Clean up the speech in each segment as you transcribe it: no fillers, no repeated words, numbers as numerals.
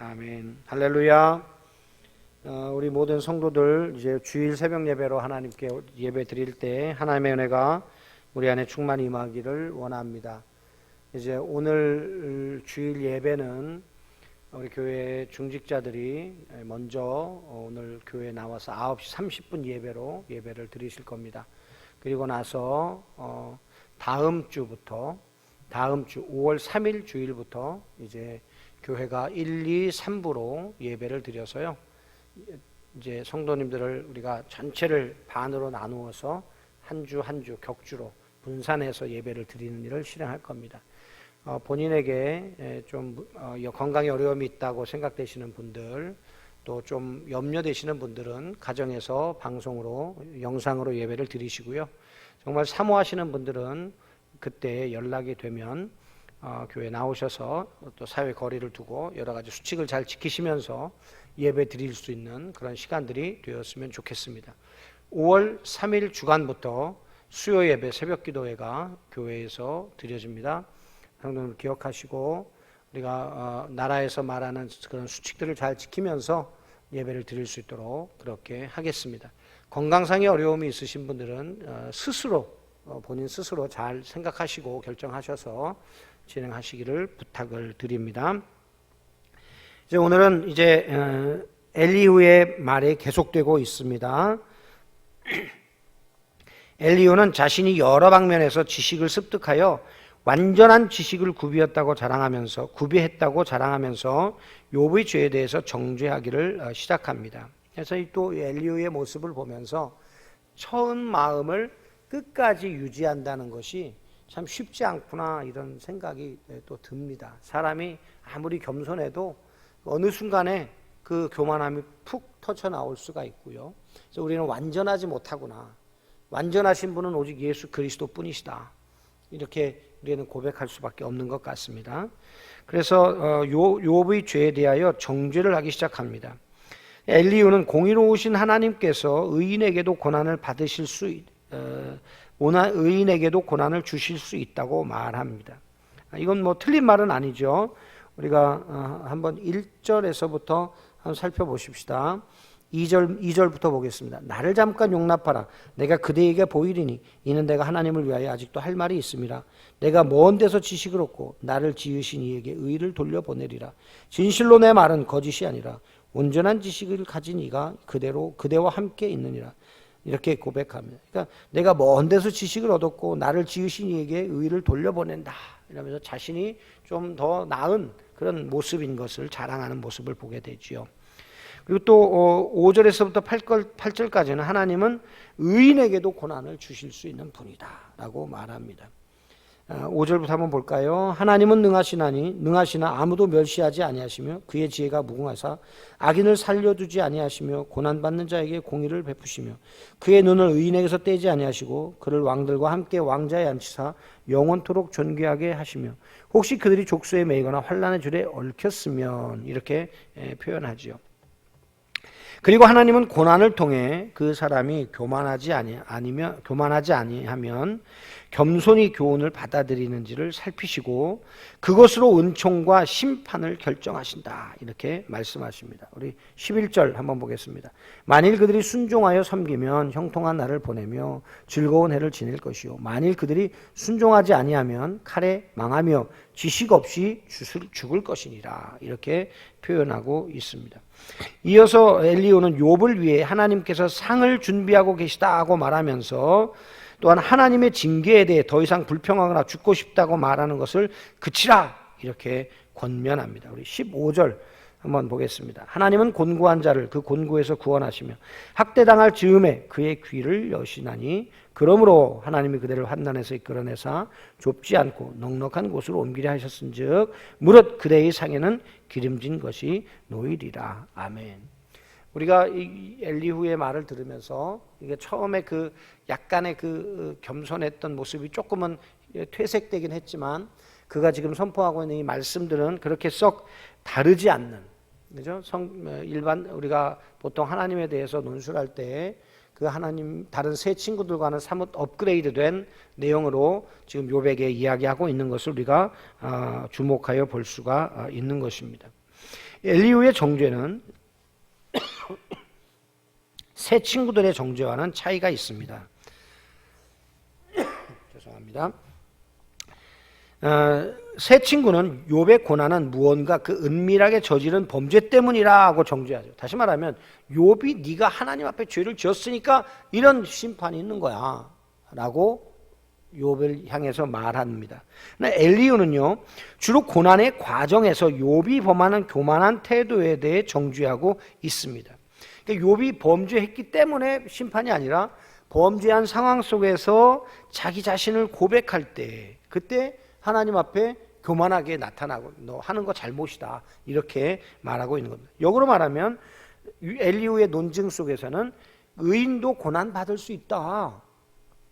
아멘. 할렐루야. 우리 모든 성도들 이제 주일 새벽 예배로 하나님께 예배 드릴 때 하나님의 은혜가 우리 안에 충만히 임하기를 원합니다. 이제 오늘 주일 예배는 우리 교회 중직자들이 먼저 오늘 교회에 나와서 9시 30분 예배로 예배를 드리실 겁니다. 그리고 나서 다음 주 5월 3일 주일부터 이제 교회가 1, 2, 3부로 예배를 드려서요. 이제 성도님들을 우리가 전체를 반으로 나누어서 한 주 한 주 격주로 분산해서 예배를 드리는 일을 실행할 겁니다. 본인에게 좀 건강에 어려움이 있다고 생각되시는 분들, 또 좀 염려되시는 분들은 가정에서 방송으로 영상으로 예배를 드리시고요. 정말 사모하시는 분들은 그때 연락이 되면 교회 나오셔서 또 사회 거리를 두고 여러 가지 수칙을 잘 지키시면서 예배 드릴 수 있는 그런 시간들이 되었으면 좋겠습니다. 5월 3일 주간부터 수요 예배 새벽 기도회가 교회에서 드려집니다. 성도들 기억하시고 우리가 나라에서 말하는 그런 수칙들을 잘 지키면서 예배를 드릴 수 있도록 그렇게 하겠습니다. 건강상의 어려움이 있으신 분들은 본인 스스로 잘 생각하시고 결정하셔서 진행하시기를 부탁을 드립니다. 이제 오늘은 엘리후의 말이 계속되고 있습니다. 엘리후는 자신이 여러 방면에서 지식을 습득하여 완전한 지식을 구비했다고 자랑하면서 욥의 죄에 대해서 정죄하기를 시작합니다. 그래서 또 엘리후의 모습을 보면서 처음 마음을 끝까지 유지한다는 것이 참 쉽지 않구나 이런 생각이 또 듭니다. 사람이 아무리 겸손해도 어느 순간에 그 교만함이 푹 터져 나올 수가 있고요. 그래서 우리는 완전하지 못하구나. 완전하신 분은 오직 예수 그리스도 뿐이시다. 이렇게 우리는 고백할 수밖에 없는 것 같습니다. 그래서 욥의 죄에 대하여 정죄를 하기 시작합니다. 엘리후는 공의로우신 하나님께서 의인에게도 고난을 주실 수 있다고 말합니다. 이건 틀린 말은 아니죠. 우리가 한번 1절에서부터 한번 살펴보십시다. 2절부터 보겠습니다. 나를 잠깐 용납하라. 내가 그대에게 보이리니 이는 내가 하나님을 위하여 아직도 할 말이 있음이라. 내가 먼 데서 지식을 얻고 나를 지으신 이에게 의를 돌려보내리라. 진실로 내 말은 거짓이 아니라 온전한 지식을 가진 이가 그대와 함께 있느니라. 이렇게 고백합니다. 그러니까 내가 먼 데서 지식을 얻었고 나를 지으신 이에게 의를 돌려보낸다. 이러면서 자신이 좀 더 나은 그런 모습인 것을 자랑하는 모습을 보게 되지요. 그리고 또 5절에서부터 8절까지는 하나님은 의인에게도 고난을 주실 수 있는 분이다 라고 말합니다. 5절부터 한번 볼까요? 하나님은 능하시나 아무도 멸시하지 아니하시며 그의 지혜가 무궁하사 악인을 살려두지 아니하시며 고난받는 자에게 공의를 베푸시며 그의 눈을 의인에게서 떼지 아니하시고 그를 왕들과 함께 왕자에 앉히사 영원토록 존귀하게 하시며 혹시 그들이 족소에 매이거나 환난의 줄에 얽혔으면 이렇게 표현하지요. 그리고 하나님은 고난을 통해 그 사람이 교만하지 아니하면 겸손히 교훈을 받아들이는지를 살피시고 그것으로 은총과 심판을 결정하신다. 이렇게 말씀하십니다. 우리 11절 한번 보겠습니다. 만일 그들이 순종하여 섬기면 형통한 날을 보내며 즐거운 해를 지낼 것이요 만일 그들이 순종하지 아니하면 칼에 망하며 지식 없이 죽을 것이니라. 이렇게 표현하고 있습니다. 이어서 엘리후는 욥을 위해 하나님께서 상을 준비하고 계시다고 말하면서 또한 하나님의 징계에 대해 더 이상 불평하거나 죽고 싶다고 말하는 것을 그치라 이렇게 권면합니다. 우리 15절 한번 보겠습니다. 하나님은 곤고한 자를 그 곤고에서 구원하시며 학대당할 즈음에 그의 귀를 여시나니 그러므로 하나님이 그들을 환난에서 이끌어내사 좁지 않고 넉넉한 곳으로 옮기려 하셨은즉 무릇 그대의 상에는 기름진 것이 놓이리라. 아멘. 우리가 이 엘리후의 말을 들으면서 이게 처음에 그 약간의 그 겸손했던 모습이 조금은 퇴색되긴 했지만 그가 지금 선포하고 있는 이 말씀들은 그렇게 썩 다르지 않는, 그죠? 일반 우리가 보통 하나님에 대해서 논술할 때 그 하나님 다른 새 친구들과는 사뭇 업그레이드된 내용으로 지금 욥에게 이야기하고 있는 것을 우리가 주목하여 볼 수가 있는 것입니다. 엘리후의 정죄는 새 친구들의 정죄와는 차이가 있습니다. 죄송합니다. 새 친구는 욥의 고난은 무언가 그 은밀하게 저지른 범죄 때문이라고 정죄하죠. 다시 말하면 욥이 네가 하나님 앞에 죄를 지었으니까 이런 심판이 있는 거야 라고 욥을 향해서 말합니다. 엘리후는요 주로 고난의 과정에서 욥이 범하는 교만한 태도에 대해 정죄하고 있습니다. 그러니까 욥이 범죄했기 때문에 심판이 아니라 범죄한 상황 속에서 자기 자신을 고백할 때 그때 하나님 앞에 교만하게 나타나고 너 하는 거 잘못이다 이렇게 말하고 있는 겁니다. 역으로 말하면 엘리후의 논증 속에서는 의인도 고난받을 수 있다.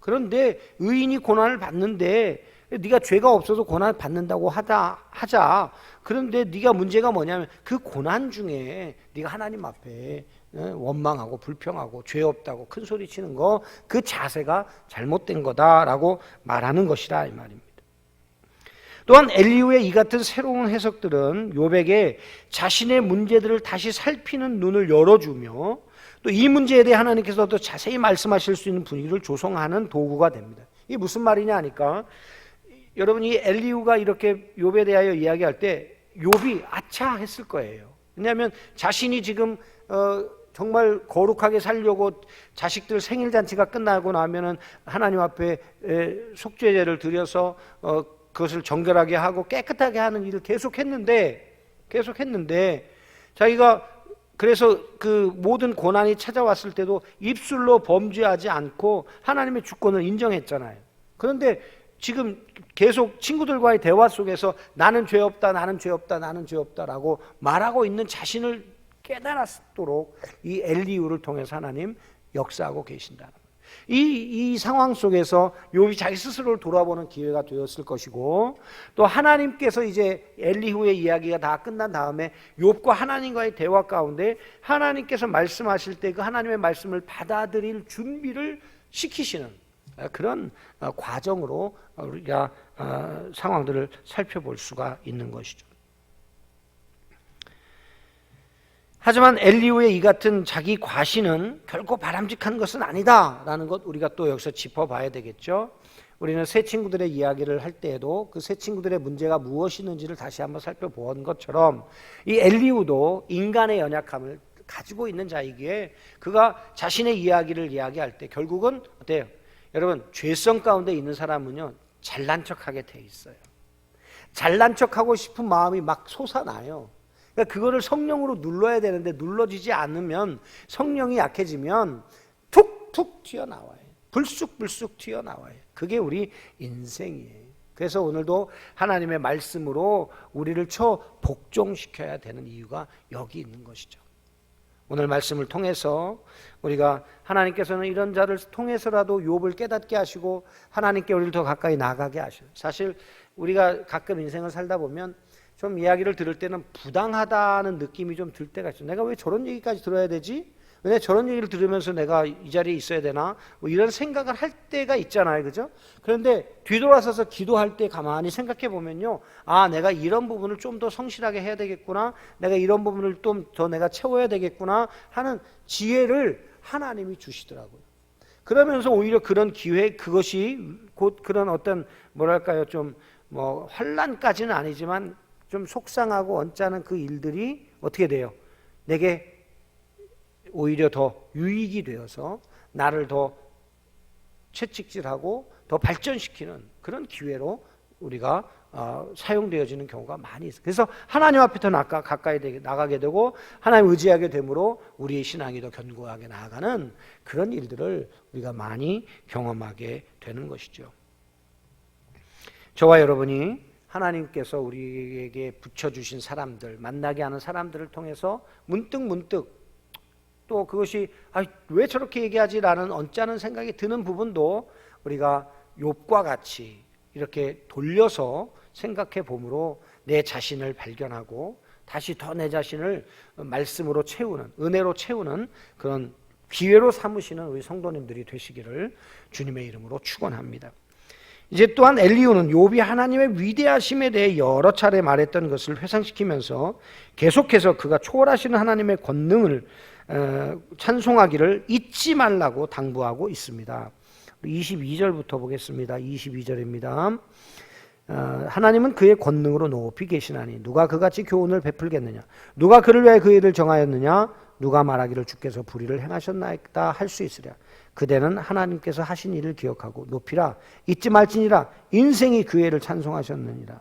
그런데 의인이 고난을 받는데 네가 죄가 없어서 고난을 받는다고 하자. 그런데 네가 문제가 뭐냐면 그 고난 중에 네가 하나님 앞에 원망하고 불평하고 죄 없다고 큰 소리 치는 거 그 자세가 잘못된 거다라고 말하는 것이다 이 말입니다. 또한 엘리후의 이 같은 새로운 해석들은 욥에게 자신의 문제들을 다시 살피는 눈을 열어주며 또 이 문제에 대해 하나님께서 더 자세히 말씀하실 수 있는 분위기를 조성하는 도구가 됩니다. 이게 무슨 말이냐 하니까 여러분이 엘리후가 이렇게 욥에 대하여 이야기할 때 욥이 아차 했을 거예요. 왜냐하면 자신이 지금 정말 거룩하게 살려고 자식들 생일잔치가 끝나고 나면은 하나님 앞에 속죄제를 드려서 그것을 정결하게 하고 깨끗하게 하는 일을 계속했는데 자기가 그래서 그 모든 고난이 찾아왔을 때도 입술로 범죄하지 않고 하나님의 주권을 인정했잖아요. 그런데 지금 계속 친구들과의 대화 속에서 나는 죄 없다, 나는 죄 없다, 나는 죄 없다라고 말하고 있는 자신을 깨달았도록 이 엘리후를 통해서 하나님 역사하고 계신다는 거예요. 이 상황 속에서 욥이 자기 스스로를 돌아보는 기회가 되었을 것이고 또 하나님께서 이제 엘리후의 이야기가 다 끝난 다음에 욥과 하나님과의 대화 가운데 하나님께서 말씀하실 때 그 하나님의 말씀을 받아들일 준비를 시키시는 그런 과정으로 우리가 상황들을 살펴볼 수가 있는 것이죠. 하지만 엘리후의 이 같은 자기 과신은 결코 바람직한 것은 아니다라는 것 우리가 또 여기서 짚어봐야 되겠죠. 우리는 새 친구들의 이야기를 할 때에도 그 새 친구들의 문제가 무엇이는지를 다시 한번 살펴본 것처럼 이 엘리후도 인간의 연약함을 가지고 있는 자이기에 그가 자신의 이야기를 이야기할 때 결국은 어때요? 여러분 죄성 가운데 있는 사람은요 잘난 척하게 돼 있어요. 잘난 척하고 싶은 마음이 막 솟아나요. 그러니까 그거를 성령으로 눌러야 되는데 눌러지지 않으면 성령이 약해지면 툭툭 튀어나와요. 불쑥불쑥 튀어나와요. 그게 우리 인생이에요. 그래서 오늘도 하나님의 말씀으로 우리를 복종시켜야 되는 이유가 여기 있는 것이죠. 오늘 말씀을 통해서 우리가 하나님께서는 이런 자를 통해서라도 욥을 깨닫게 하시고 하나님께 우리를 더 가까이 나가게 하셔요. 사실 우리가 가끔 인생을 살다 보면 좀 이야기를 들을 때는 부당하다는 느낌이 좀 들 때가 있어요. 내가 왜 저런 얘기까지 들어야 되지? 왜 저런 얘기를 들으면서 내가 이 자리에 있어야 되나? 뭐 이런 생각을 할 때가 있잖아요. 그죠? 그런데 뒤돌아서서 기도할 때 가만히 생각해 보면요. 아, 내가 이런 부분을 좀 더 성실하게 해야 되겠구나. 내가 이런 부분을 좀 더 내가 채워야 되겠구나 하는 지혜를 하나님이 주시더라고요. 그러면서 오히려 그런 기회, 그것이 곧 그런 어떤 뭐랄까요? 좀 뭐 환난까지는 아니지만 좀 속상하고 언짢은 그 일들이 어떻게 돼요? 내게 오히려 더 유익이 되어서 나를 더 채찍질하고 더 발전시키는 그런 기회로 우리가 사용되어지는 경우가 많이 있어요. 그래서 하나님 앞에 더 가까이 나가게 되고 하나님 의지하게 되므로 우리의 신앙이 더 견고하게 나아가는 그런 일들을 우리가 많이 경험하게 되는 것이죠. 저와 여러분이 하나님께서 우리에게 붙여주신 사람들, 만나게 하는 사람들을 통해서 문득 또 그것이 왜 저렇게 얘기하지라는 언짢은 생각이 드는 부분도 우리가 욥과 같이 이렇게 돌려서 생각해 보므로 내 자신을 발견하고 다시 더 내 자신을 말씀으로 채우는, 은혜로 채우는 그런 기회로 삼으시는 우리 성도님들이 되시기를 주님의 이름으로 축원합니다. 이제 또한 엘리후는 욥이 하나님의 위대하심에 대해 여러 차례 말했던 것을 회상시키면서 계속해서 그가 초월하시는 하나님의 권능을 찬송하기를 잊지 말라고 당부하고 있습니다. 22절부터 보겠습니다. 22절입니다. 하나님은 그의 권능으로 높이 계시나니 누가 그같이 교훈을 베풀겠느냐? 누가 그를 위하여 그 일을 정하였느냐? 누가 말하기를 주께서 불의를 행하셨나이다 할 수 있으랴. 그대는 하나님께서 하신 일을 기억하고 높이라. 잊지 말지니라. 인생이 그 애를 찬송하셨느니라.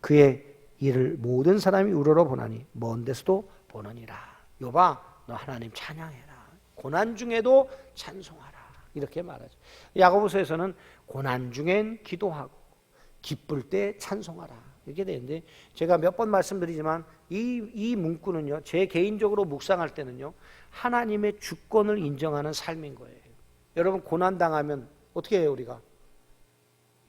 그의 일을 모든 사람이 우러러 보나니 먼 데서도 보느니라. 욥아, 너 하나님 찬양해라. 고난 중에도 찬송하라. 이렇게 말하죠. 야고보서에서는 고난 중엔 기도하고 기쁠 때 찬송하라. 이렇게 되는데 제가 몇 번 말씀드리지만 이 문구는요, 제 개인적으로 묵상할 때는요, 하나님의 주권을 인정하는 삶인 거예요. 여러분, 고난당하면 어떻게 해요, 우리가?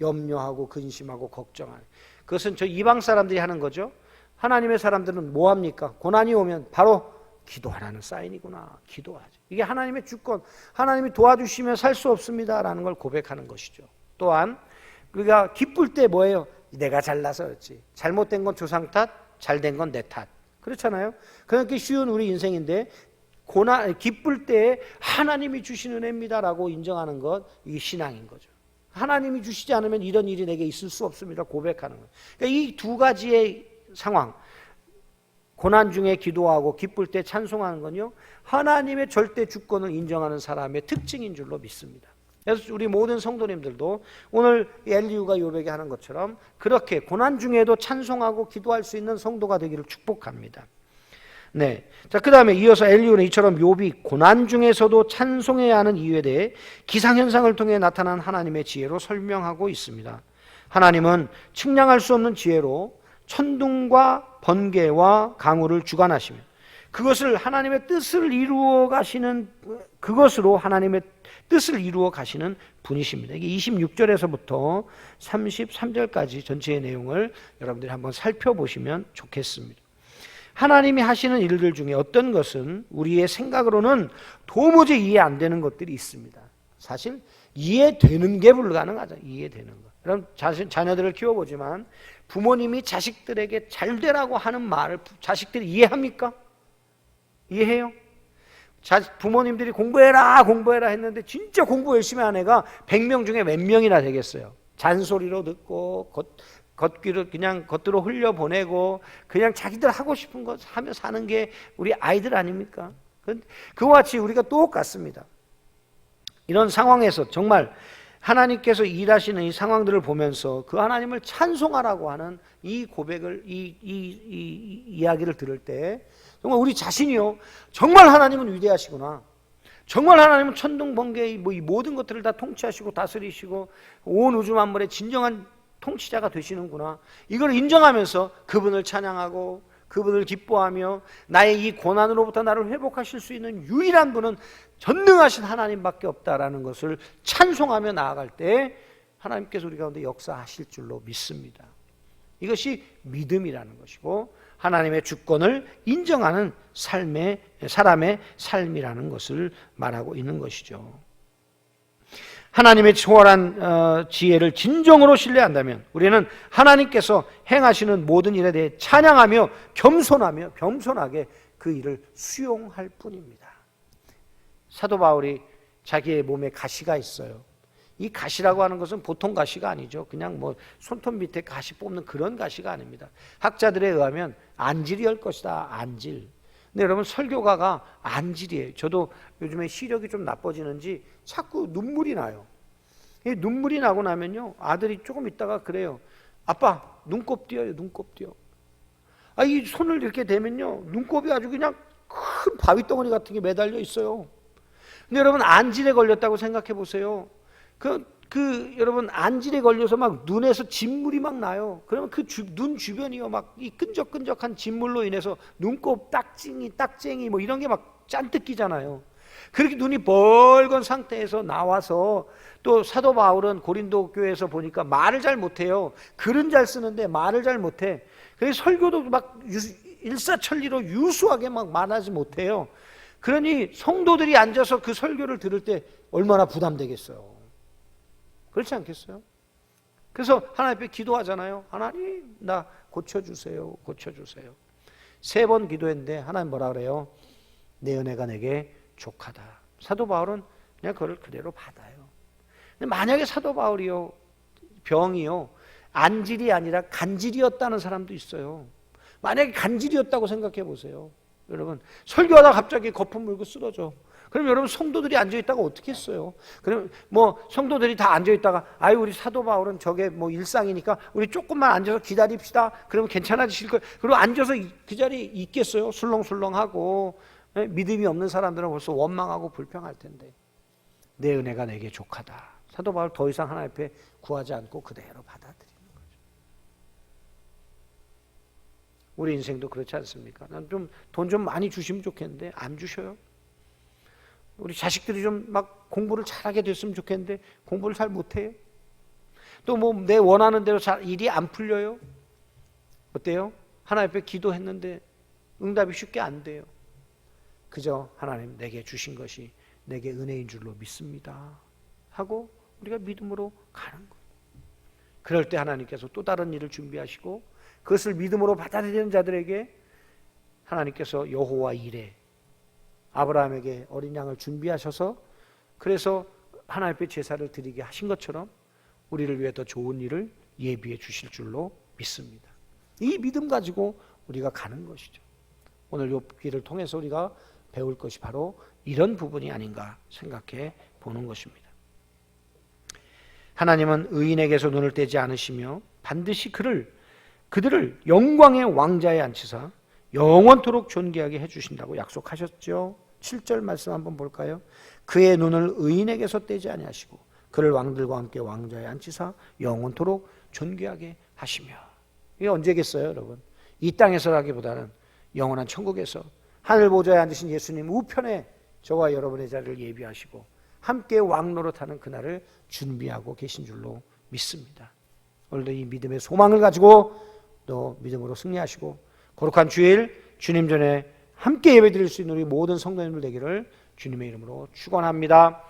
염려하고 근심하고 걱정하는. 그것은 저 이방 사람들이 하는 거죠. 하나님의 사람들은 뭐 합니까? 고난이 오면 바로 기도하라는 사인이구나. 기도하죠. 이게 하나님의 주권, 하나님이 도와주시면 살 수 없습니다라는 걸 고백하는 것이죠. 또한 우리가 기쁠 때 뭐예요? 내가 잘나서 그렇지. 잘못된 건 조상 탓, 잘된 건 내 탓. 그렇잖아요. 그렇게 쉬운 우리 인생인데 기쁠 때 하나님이 주신 은혜입니다라고 인정하는 것, 이게 신앙인 거죠. 하나님이 주시지 않으면 이런 일이 내게 있을 수 없습니다. 고백하는 거예요. 그러니까 이 두 가지의 상황, 고난 중에 기도하고 기쁠 때 찬송하는 건요, 하나님의 절대 주권을 인정하는 사람의 특징인 줄로 믿습니다. 그래서 우리 모든 성도님들도 오늘 엘리후가 욥에게 하는 것처럼 그렇게 고난 중에도 찬송하고 기도할 수 있는 성도가 되기를 축복합니다. 네. 자, 그 다음에 이어서 엘리후는 이처럼 욥이 고난 중에서도 찬송해야 하는 이유에 대해 기상현상을 통해 나타난 하나님의 지혜로 설명하고 있습니다. 하나님은 측량할 수 없는 지혜로 천둥과 번개와 강우를 주관하시며 그것을 하나님의 뜻을 이루어 가시는, 그것으로 하나님의 뜻을 이루어 가시는 분이십니다. 이게 26절에서부터 33절까지 전체의 내용을 여러분들이 한번 살펴보시면 좋겠습니다. 하나님이 하시는 일들 중에 어떤 것은 우리의 생각으로는 도무지 이해 안 되는 것들이 있습니다. 사실 이해되는 게 불가능하죠. 이해되는 것. 여러분, 자녀들을 키워보지만 부모님이 자식들에게 잘 되라고 하는 말을 자식들이 이해합니까? 이해해요? 부모님들이 공부해라 했는데 진짜 공부 열심히 한 애가 100명 중에 몇 명이나 되겠어요. 잔소리로 듣고 겉귀를 그냥 겉으로 흘려보내고 그냥 자기들 하고 싶은 것 하며 사는 게 우리 아이들 아닙니까? 그와 같이 우리가 똑같습니다. 이런 상황에서 정말 하나님께서 일하시는 이 상황들을 보면서 그 하나님을 찬송하라고 하는 이 고백을, 이 이야기를 들을 때 정말 우리 자신이요, 정말 하나님은 위대하시구나. 정말 하나님은 천둥, 번개, 이 모든 것들을 다 통치하시고 다스리시고 온 우주 만물의 진정한 통치자가 되시는구나. 이걸 인정하면서 그분을 찬양하고 그분을 기뻐하며 나의 이 고난으로부터 나를 회복하실 수 있는 유일한 분은 전능하신 하나님밖에 없다라는 것을 찬송하며 나아갈 때 하나님께서 우리 가운데 역사하실 줄로 믿습니다. 이것이 믿음이라는 것이고 하나님의 주권을 인정하는 사람의 삶이라는 것을 말하고 있는 것이죠. 하나님의 초월한 지혜를 진정으로 신뢰한다면 우리는 하나님께서 행하시는 모든 일에 대해 찬양하며 겸손하게 그 일을 수용할 뿐입니다. 사도 바울이 자기의 몸에 가시가 있어요. 이 가시라고 하는 것은 보통 가시가 아니죠. 그냥 손톱 밑에 가시 뽑는 그런 가시가 아닙니다. 학자들에 의하면 안질이할 것이다. 안질. 근데 여러분, 설교가가 안질이에요. 저도 요즘에 시력이 좀 나빠지는지 자꾸 눈물이 나요. 이 눈물이 나고 나면요, 아들이 조금 있다가 그래요. 아빠, 눈곱 띄어요. 눈곱 띄어. 이 손을 이렇게 대면요, 눈곱이 아주 그냥 큰 바위덩어리 같은 게 매달려 있어요. 근데 여러분, 안질에 걸렸다고 생각해 보세요. 여러분, 안질에 걸려서 막 눈에서 진물이 막 나요. 그러면 눈 주변이요, 막 이 끈적끈적한 진물로 인해서 눈곱, 딱쟁이 이런 게 막 잔뜩 끼잖아요. 그렇게 눈이 벌건 상태에서 나와서 또 사도 바울은 고린도 교회에서 보니까 말을 잘 못해요. 글은 잘 쓰는데 말을 잘 못해. 그래서 설교도 막 일사천리로 유수하게 막 말하지 못해요. 그러니 성도들이 앉아서 그 설교를 들을 때 얼마나 부담되겠어요. 그렇지 않겠어요? 그래서 하나님 앞에 기도하잖아요. 하나님 나 고쳐주세요. 고쳐주세요. 3번 기도했는데 하나님 뭐라 그래요? 내 은혜가 내게 족하다. 사도 바울은 그냥 그걸 그대로 받아요. 근데 만약에 사도 바울이요 병이요 안질이 아니라 간질이었다는 사람도 있어요. 만약에 간질이었다고 생각해 보세요. 여러분 설교하다 갑자기 거품 물고 쓰러져. 그럼 여러분 성도들이 앉아있다가 어떻게 했어요? 그럼 뭐 성도들이 다 앉아있다가 아유 우리 사도 바울은 저게 뭐 일상이니까 우리 조금만 앉아서 기다립시다. 그러면 괜찮아지실 거예요. 그리고 앉아서 그 자리에 있겠어요? 술렁술렁하고 믿음이 없는 사람들은 벌써 원망하고 불평할 텐데 내 은혜가 내게 족하다. 사도 바울 더 이상 하나님 앞에 구하지 않고 그대로 받아들이는 거죠. 우리 인생도 그렇지 않습니까? 난 좀 돈 좀 많이 주시면 좋겠는데 안 주셔요. 우리 자식들이 좀 막 공부를 잘하게 됐으면 좋겠는데 공부를 잘 못해요. 또 뭐 내 원하는 대로 잘 일이 안 풀려요. 어때요? 하나님 앞에 기도했는데 응답이 쉽게 안 돼요. 그저 하나님 내게 주신 것이 내게 은혜인 줄로 믿습니다 하고 우리가 믿음으로 가는 거예요. 그럴 때 하나님께서 또 다른 일을 준비하시고 그것을 믿음으로 받아들이는 자들에게 하나님께서 여호와 이레 아브라함에게 어린 양을 준비하셔서 그래서 하나님 앞에 제사를 드리게 하신 것처럼 우리를 위해 더 좋은 일을 예비해 주실 줄로 믿습니다. 이 믿음 가지고 우리가 가는 것이죠. 오늘 욥기를 통해서 우리가 배울 것이 바로 이런 부분이 아닌가 생각해 보는 것입니다. 하나님은 의인에게서 눈을 떼지 않으시며 반드시 그들을 영광의 왕자에 앉히사 영원토록 존귀하게 해주신다고 약속하셨죠. 7절 말씀 한번 볼까요? 그의 눈을 의인에게서 떼지 아니하시고 그를 왕들과 함께 왕자에 앉히사 영원토록 존귀하게 하시며. 이게 언제겠어요 여러분? 이 땅에서라기보다는 영원한 천국에서 하늘 보좌에 앉으신 예수님 우편에 저와 여러분의 자리를 예비하시고 함께 왕노릇하는 그날을 준비하고 계신 줄로 믿습니다. 오늘도 이 믿음의 소망을 가지고 또 믿음으로 승리하시고 거룩한 주일 주님 전에 함께 예배드릴 수 있는 우리 모든 성도님들 되기를 주님의 이름으로 축원합니다.